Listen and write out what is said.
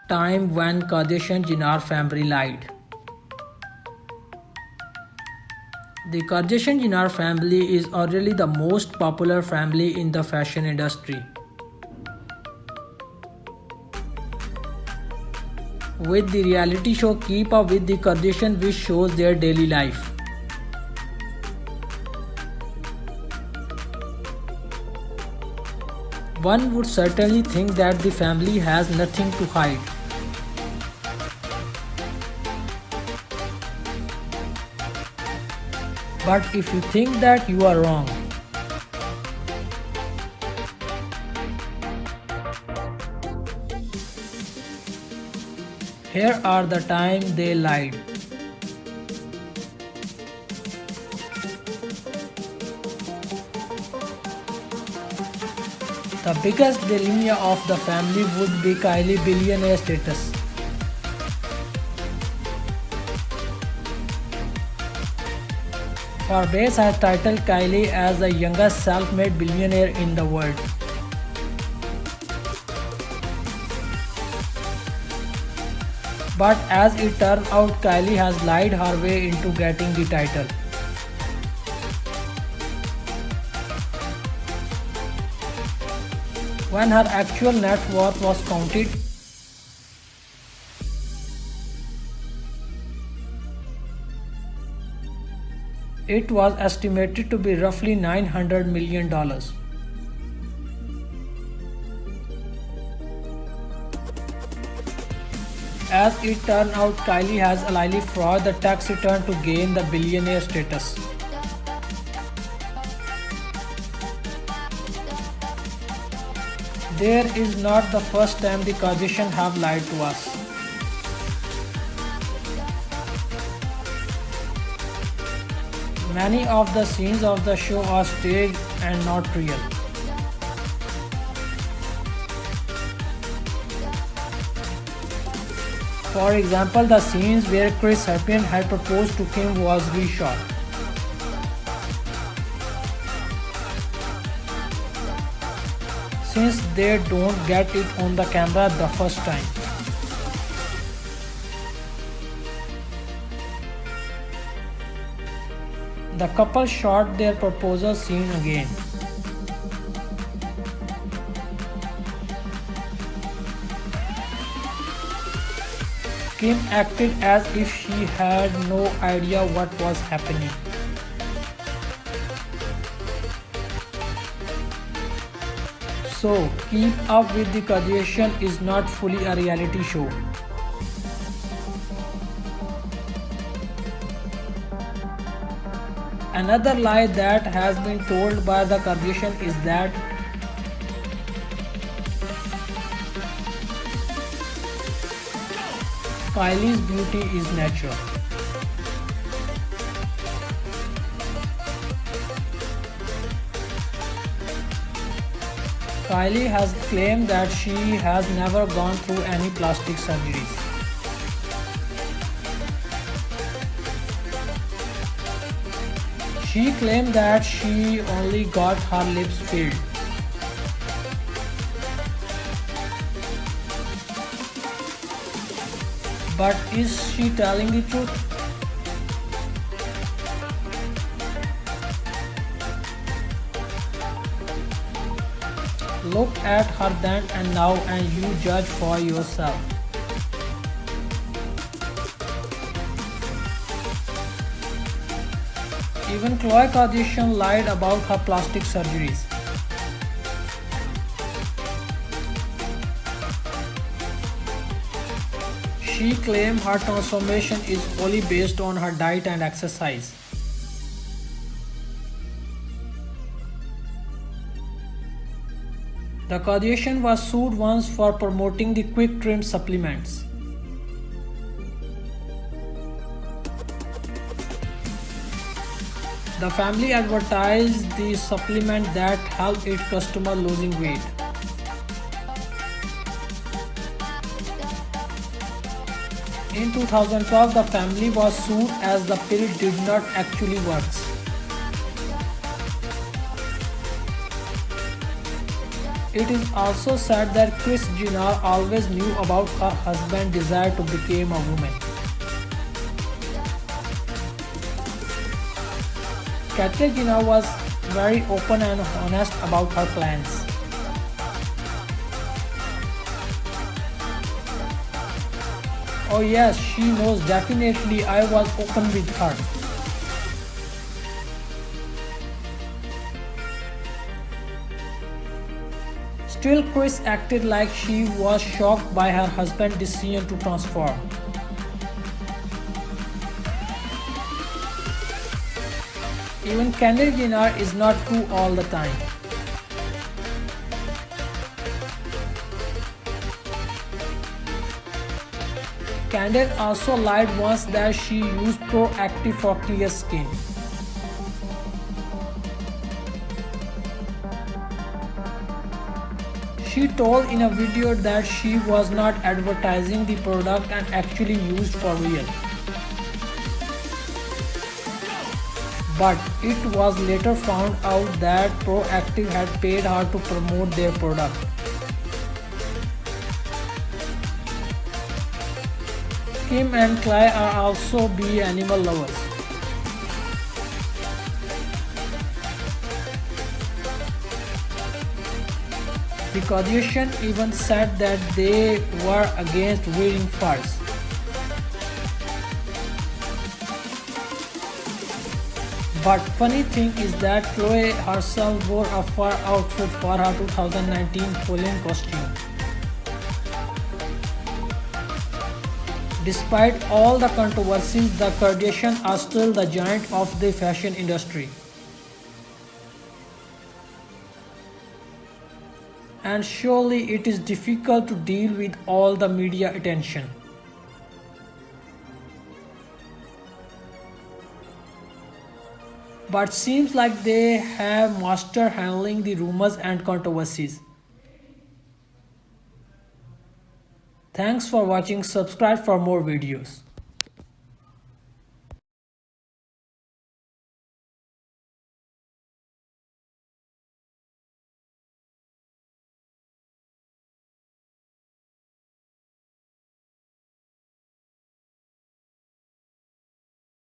time when Kardashian Jenner family lied. The Kardashian Jenner family is already the most popular family in the fashion industry, with the reality show Keep Up with the Kardashians, which shows their daily life. One would certainly think that the family has nothing to hide. But if you think that, you are wrong. Here are the times they lied. The biggest dilemma of the family would be Kylie billionaire status. Forbes has titled Kylie as the youngest self-made billionaire in the world. But as it turns out, Kylie has lied her way into getting the title. When her actual net worth was counted, it was estimated to be roughly $900 million. As it turned out, Kylie has allegedly frauded the tax return to gain the billionaire status. There is not the first time the Kardashians have lied to us. Many of the scenes of the show are staged and not real. For example, the scenes where Kris Harriet had proposed to Kim was reshot. Since they don't get it on the camera the first time. The couple shot their proposal scene again. Kim acted as if she had no idea what was happening. So, Keep Up with the Kardashians is not fully a reality show. Another lie that has been told by the Kardashians is that Kylie's beauty is natural. Kylie has claimed that she has never gone through any plastic surgeries. She claimed that she only got her lips filled. But is she telling the truth? Look at her then and now and you judge for yourself. Even Khloe Kardashian lied about her plastic surgeries. She claimed her transformation is only based on her diet and exercise. The Kardashian was sued once for promoting the quick trim supplements. The family advertised the supplement that helped its customer losing weight. In 2012, the family was sued as the pill did not actually work. It is also said that Kris Jenner always knew about her husband's desire to become a woman. Caitlyn Jenner was very open and honest about her plans. Oh yes, she knows definitely I was open with her. Still, Kris acted like she was shocked by her husband's decision to transform. Even Kendall Jenner is not true all the time. Kendall also lied once that she used Proactiv for clear skin. She told in a video that she was not advertising the product and actually used for real. But it was later found out that Proactiv had paid her to promote their product. Kim and Clay are also be animal lovers. The Kardashians even said that they were against wearing furs. But funny thing is that Khloe herself wore a fur outfit for her 2019 Halloween costume. Despite all the controversies, the Kardashians are still the giant of the fashion industry. And surely it is difficult to deal with all the media attention. But seems like they have mastered handling the rumors and controversies. Thanks for watching. Subscribe for more videos.